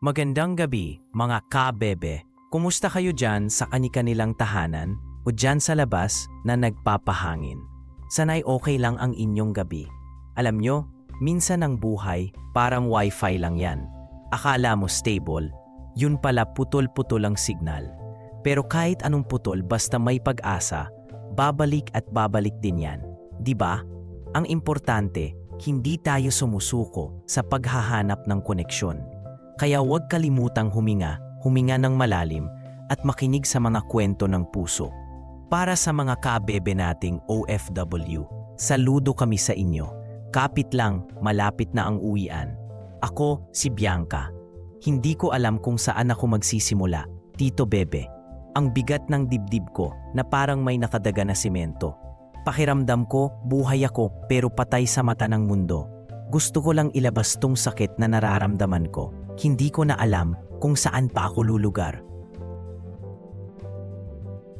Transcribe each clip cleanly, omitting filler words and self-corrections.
Magandang gabi, mga kabebe. Kumusta kayo dyan sa kani-kanilang tahanan o dyan sa labas na nagpapahangin? Sana'y okay lang ang inyong gabi. Alam nyo, minsan ang buhay parang wifi lang yan. Akala mo stable, yun pala putol-putol ang signal. Pero kahit anong putol basta may pag-asa, babalik at babalik din yan. Di ba? Ang importante, hindi tayo sumusuko sa paghahanap ng koneksyon. Kaya huwag kalimutang huminga ng malalim at makinig sa mga kwento ng puso. Para sa mga kabebe nating OFW, saludo kami sa inyo. Kapit lang, malapit na ang uwian. Ako si Bianca. Hindi ko alam kung saan ako magsisimula, Tito Bebe. Ang bigat ng dibdib ko na parang may nakadaga na simento. Pakiramdam ko, buhay ako pero patay sa mata ng mundo. Gusto ko lang ilabas tong sakit na nararamdaman ko. Hindi ko na alam kung saan pa ako lulugar.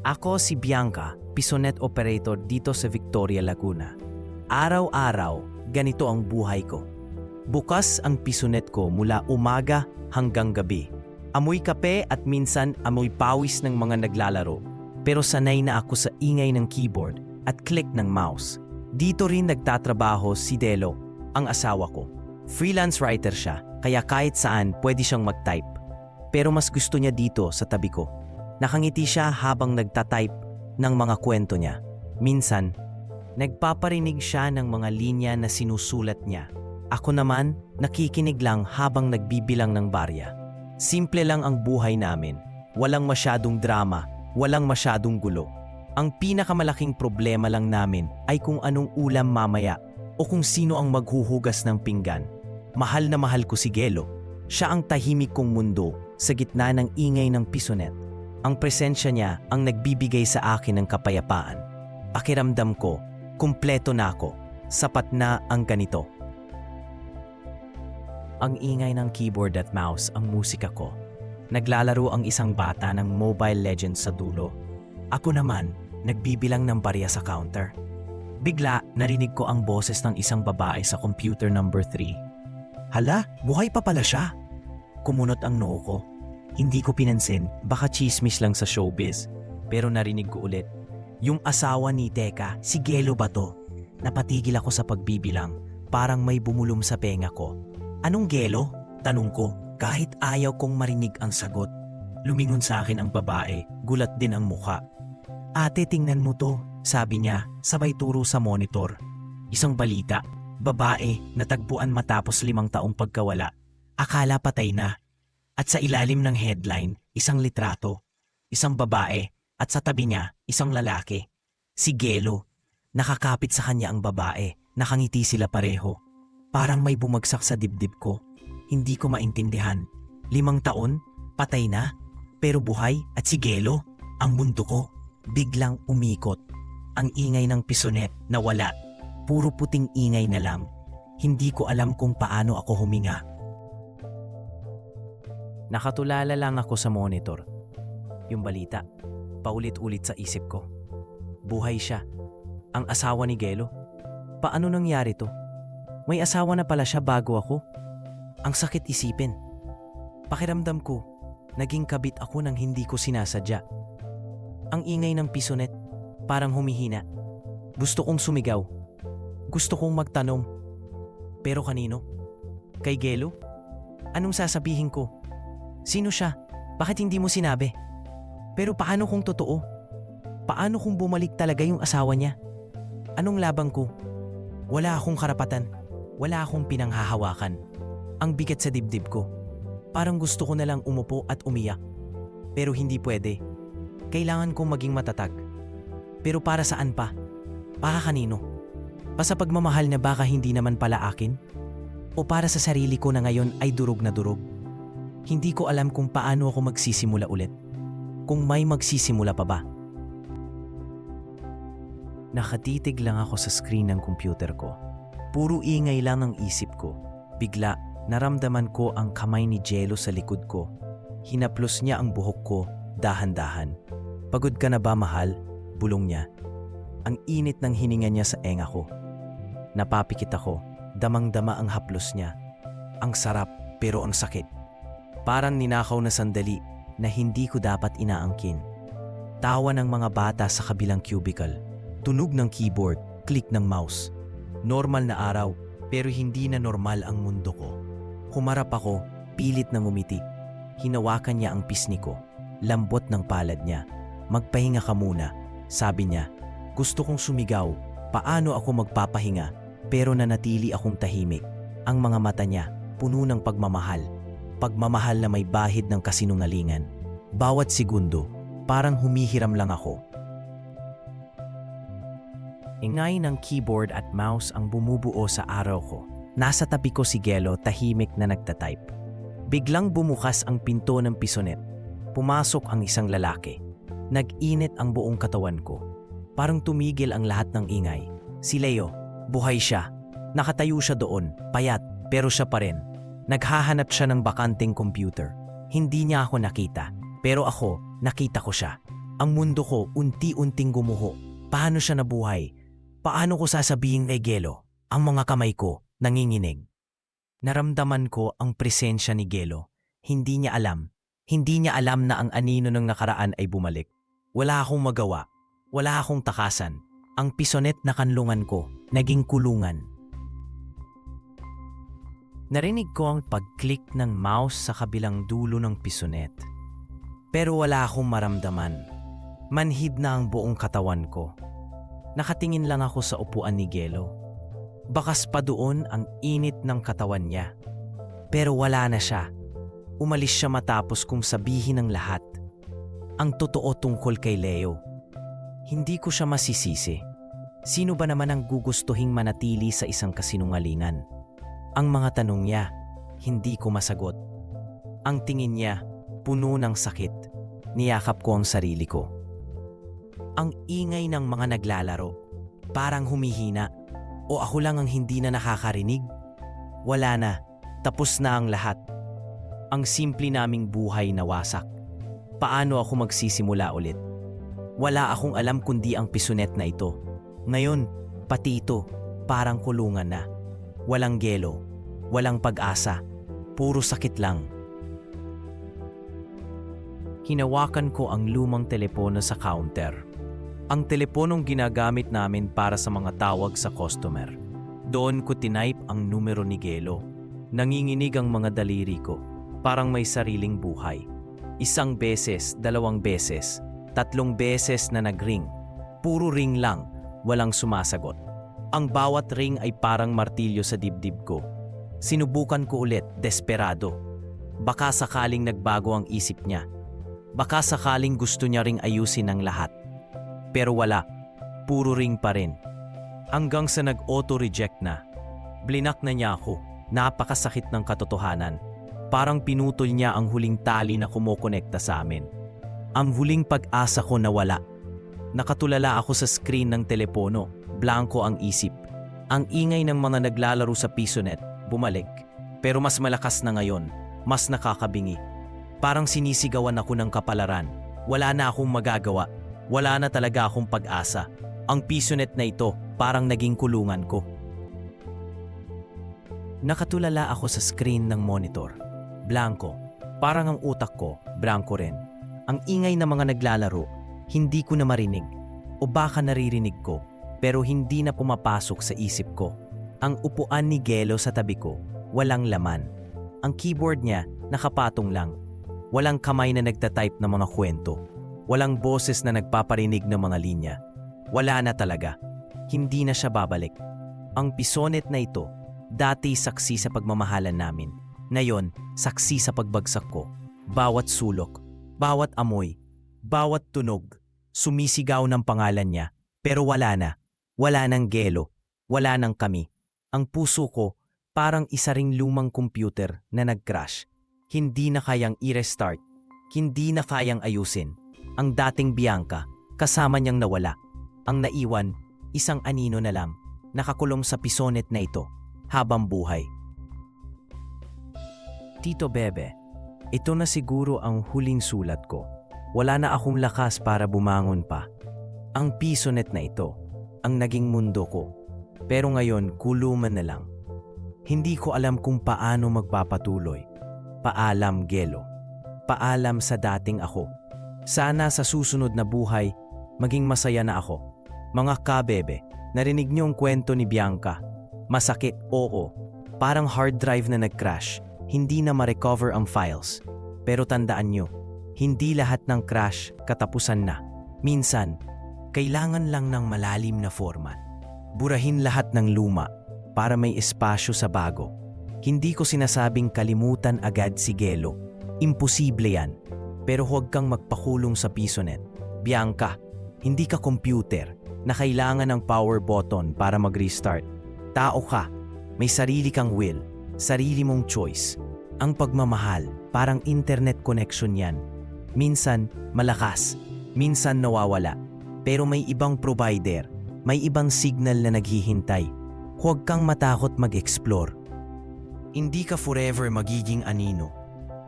Ako si Bianca, Pisonet Operator dito sa Victoria, Laguna. Araw-araw, ganito ang buhay ko. Bukas ang pisonet ko mula umaga hanggang gabi. Amoy kape at minsan amoy pawis ng mga naglalaro. Pero sanay na ako sa ingay ng keyboard at click ng mouse. Dito rin nagtatrabaho si Delo, ang asawa ko. Freelance writer siya, kaya kahit saan pwede siyang mag-type. Pero mas gusto niya dito sa tabi ko. Nakangiti siya habang nagtatype ng mga kwento niya. Minsan, nagpaparinig siya ng mga linya na sinusulat niya. Ako naman, nakikinig lang habang nagbibilang ng barya. Simple lang ang buhay namin. Walang masyadong drama, walang masyadong gulo. Ang pinakamalaking problema lang namin ay kung anong ulam mamaya o kung sino ang maghuhugas ng pinggan. Mahal na mahal ko si Gelo. Siya ang tahimik kong mundo sa gitna ng ingay ng pisonet. Ang presensya niya ang nagbibigay sa akin ng kapayapaan. Pakiramdam ko, kumpleto na ako. Sapat na ang ganito. Ang ingay ng keyboard at mouse ang musika ko. Naglalaro ang isang bata ng Mobile Legends sa dulo. Ako naman, nagbibilang ng barya sa counter. Bigla, narinig ko ang boses ng isang babae sa computer number 3. Hala, buhay pa pala siya. Kumunot ang noo ko. Hindi ko pinansin, baka chismis lang sa showbiz. Pero narinig ko ulit. Yung asawa ni Teka, si Gelo ba to? Napatigil ako sa pagbibilang, parang may bumulong sa tenga ko. Anong Gelo? Tanong ko, kahit ayaw kong marinig ang sagot. Lumingon sa akin ang babae, gulat din ang mukha. Ate, tingnan mo to, sabi niya, sabay turo sa monitor. Isang balita. Babae natagpuan matapos 5 taong pagkawala. Akala patay na. At sa ilalim ng headline, isang litrato. Isang babae at sa tabi niya, isang lalaki. Si Gelo. Nakakapit sa kanya ang babae. Nakangiti sila pareho. Parang may bumagsak sa dibdib ko. Hindi ko maintindihan. 5 taon? Patay na? Pero buhay at si Gelo? Ang mundo ko biglang umikot. Ang ingay ng pisonet nawala. Puro puting ingay na lang. Hindi ko alam kung paano ako huminga. Nakatulala lang ako sa monitor. Yung balita, paulit-ulit sa isip ko. Buhay siya. Ang asawa ni Gelo. Paano nangyari to? May asawa na pala siya bago ako. Ang sakit isipin. Pakiramdam ko, naging kabit ako nang hindi ko sinasadya. Ang ingay ng pisonet, parang humihina. Gusto kong sumigaw. Gusto kong magtanong. Pero kanino? Kay Gelo? Anong sasabihin ko? Sino siya? Bakit hindi mo sinabi? Pero paano kung totoo? Paano kung bumalik talaga yung asawa niya? Anong labang ko? Wala akong karapatan. Wala akong pinanghahawakan. Ang bigat sa dibdib ko. Parang gusto ko na lang umupo at umiyak. Pero hindi pwede. Kailangan kong maging matatag. Pero para saan pa? Para kanino? Pa sa pagmamahal na baka hindi naman pala akin? O para sa sarili ko na ngayon ay durog na durog? Hindi ko alam kung paano ako magsisimula ulit. Kung may magsisimula pa ba. Nakatitig lang ako sa screen ng computer ko. Puro ingay lang ang isip ko. Bigla, naramdaman ko ang kamay ni Gelo sa likod ko. Hinaplos niya ang buhok ko, dahan-dahan. Pagod ka na ba, mahal? Bulong niya. Ang init ng hininga niya sa enga ko. Napapikit ako, damang-dama ang haplos niya. Ang sarap pero ang sakit. Parang ninakaw na sandali na hindi ko dapat inaangkin. Tawa ng mga bata sa kabilang cubicle. Tunog ng keyboard, click ng mouse. Normal na araw, pero hindi na normal ang mundo ko. Humarap ako, pilit na ngumiti. Hinawakan niya ang pisngi ko. Lambot ng palad niya. Magpahinga ka muna, sabi niya. Gusto kong sumigaw. Paano ako magpapahinga? Pero nanatili akong tahimik. Ang mga mata niya, puno ng pagmamahal. Pagmamahal na may bahid ng kasinungalingan. Bawat segundo, parang humihiram lang ako. Ingay ng keyboard at mouse ang bumubuo sa araw ko. Nasa tabi ko si Gelo, tahimik na nagtatype. Biglang bumukas ang pinto ng pisonet. Pumasok ang isang lalaki. Nag-init ang buong katawan ko. Parang tumigil ang lahat ng ingay. Si Leo, buhay siya. Nakatayo siya doon, payat, pero siya pa rin. Naghahanap siya ng bakanting computer. Hindi niya ako nakita, pero ako, nakita ko siya. Ang mundo ko unti-unting gumuho. Paano siya nabuhay? Paano ko sasabihin kay Gelo? Ang mga kamay ko, nanginginig. Naramdaman ko ang presensya ni Gelo. Hindi niya alam. Hindi niya alam na ang anino ng nakaraan ay bumalik. Wala akong magawa. Wala akong takasan. Ang pisonet na kanlungan ko, naging kulungan. Narinig ko ang pag-click ng mouse sa kabilang dulo ng pisonet. Pero wala akong maramdaman. Manhid na ang buong katawan ko. Nakatingin lang ako sa upuan ni Gelo. Bakas pa doon ang init ng katawan niya. Pero wala na siya. Umalis siya matapos kong sabihin ang lahat. Ang totoo tungkol kay Leo. Hindi ko siya masisisi. Sino ba naman ang gugustuhing manatili sa isang kasinungalingan? Ang mga tanong niya, hindi ko masagot. Ang tingin niya, puno ng sakit. Niyakap ko ang sarili ko. Ang ingay ng mga naglalaro, parang humihina. O ako lang ang hindi na nakakarinig? Wala na, tapos na ang lahat. Ang simple naming buhay nawasak. Paano ako magsisimula ulit? Wala akong alam kundi ang pisonet na ito. Ngayon, pati ito, parang kulungan na. Walang Gelo, walang pag-asa, puro sakit lang. Hinawakan ko ang lumang telepono sa counter. Ang teleponong ginagamit namin para sa mga tawag sa customer. Doon ko tinype ang numero ni Gelo. Nanginginig ang mga daliri ko, parang may sariling buhay. 1 beses, 2 beses, 3 beses na nag-ring. Puro ring lang, walang sumasagot. Ang bawat ring ay parang martilyo sa dibdib ko. Sinubukan ko ulit, desperado. Baka sakaling nagbago ang isip niya. Baka sakaling gusto niya ring ayusin ang lahat. Pero wala, puro ring pa rin. Hanggang sa nag-auto-reject na. Blinak na niya ako, napakasakit ng katotohanan. Parang pinutol niya ang huling tali na kumokonekta sa amin. Ang huling pag-asa ko nawala. Nakatulala ako sa screen ng telepono, blanko ang isip. Ang ingay ng mga naglalaro sa pisonet, bumalik. Pero mas malakas na ngayon, mas nakakabingi. Parang sinisigawan ako ng kapalaran. Wala na akong magagawa. Wala na talaga akong pag-asa. Ang pisonet na ito, parang naging kulungan ko. Nakatulala ako sa screen ng monitor. Blanko. Parang ang utak ko, blanko rin. Ang ingay ng mga naglalaro, hindi ko na marinig. O baka naririnig ko, pero hindi na pumapasok sa isip ko. Ang upuan ni Gelo sa tabi ko, walang laman. Ang keyboard niya, nakapatong lang. Walang kamay na nagtatype ng mga kwento. Walang boses na nagpaparinig ng mga linya. Wala na talaga. Hindi na siya babalik. Ang pisonet na ito, dati saksi sa pagmamahalan namin. Ngayon, saksi sa pagbagsak ko. Bawat sulok, bawat amoy, bawat tunog, sumisigaw ng pangalan niya. Pero wala na. Wala nang Gelo. Wala nang kami. Ang puso ko, parang isa ring lumang computer na nag-crash. Hindi na kayang i-restart. Hindi na kayang ayusin. Ang dating Bianca, kasama niyang nawala. Ang naiwan, isang anino na lang, nakakulong sa pisonet na ito, habang buhay. Tito Bebe, ito na siguro ang huling sulat ko. Wala na akong lakas para bumangon pa. Ang pisonet na ito, ang naging mundo ko. Pero ngayon, kulungan na lang. Hindi ko alam kung paano magpapatuloy. Paalam, Gelo. Paalam sa dating ako. Sana sa susunod na buhay, maging masaya na ako. Mga kabebe, narinig niyo ang kwento ni Bianca. Masakit, oo. Parang hard drive na nag-crash. Hindi na ma-recover ang files. Pero tandaan niyo, hindi lahat ng crash katapusan na. Minsan, kailangan lang ng malalim na format. Burahin lahat ng luma para may espasyo sa bago. Hindi ko sinasabing kalimutan agad si Gelo. Imposible yan. Pero huwag kang magpakulong sa PisoNet. Bianca, hindi ka computer na kailangan ng power button para mag-restart. Tao ka. May sarili kang will. Sarili mong choice. Ang pagmamahal, parang internet connection yan. Minsan, malakas. Minsan nawawala. Pero may ibang provider. May ibang signal na naghihintay. Huwag kang matakot mag-explore. Hindi ka forever magiging anino.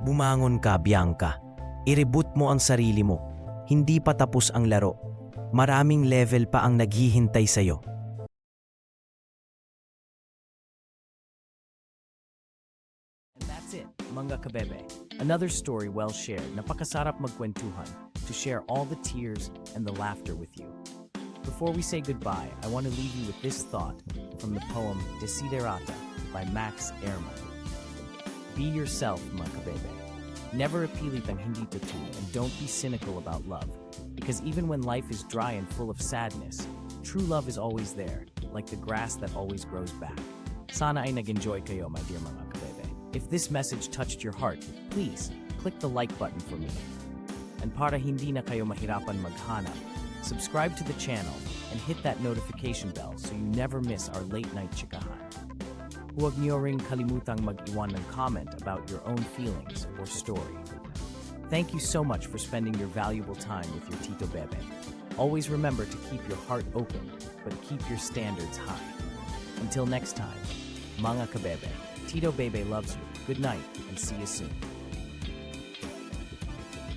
Bumangon ka, Bianca. I-reboot mo ang sarili mo. Hindi pa tapos ang laro. Maraming level pa ang naghihintay sa'yo. And that's it, mga kabebe. Another story well shared. Napakasarap magkwentuhan to share all the tears and the laughter with you. Before we say goodbye, I want to leave you with this thought from the poem Desiderata by Max Ehrmann. Be yourself, mga kabebe. Never apilit ang hindi totoo, and don't be cynical about love. Because even when life is dry and full of sadness, true love is always there, like the grass that always grows back. Sana ay nag-enjoy kayo, my dear mga kabebe. If this message touched your heart, please click the like button for me. And para hindi na kayo mahirapan maghanap, subscribe to the channel and hit that notification bell so you never miss our late night chikahan. Huwag niyo ring kalimutang mag-iwan ng comment about your own feelings or story. Thank you so much for spending your valuable time with your Tito Bebe. Always remember to keep your heart open, but keep your standards high. Until next time, mga kabebe, Tito Bebe loves you. Good night and see you soon.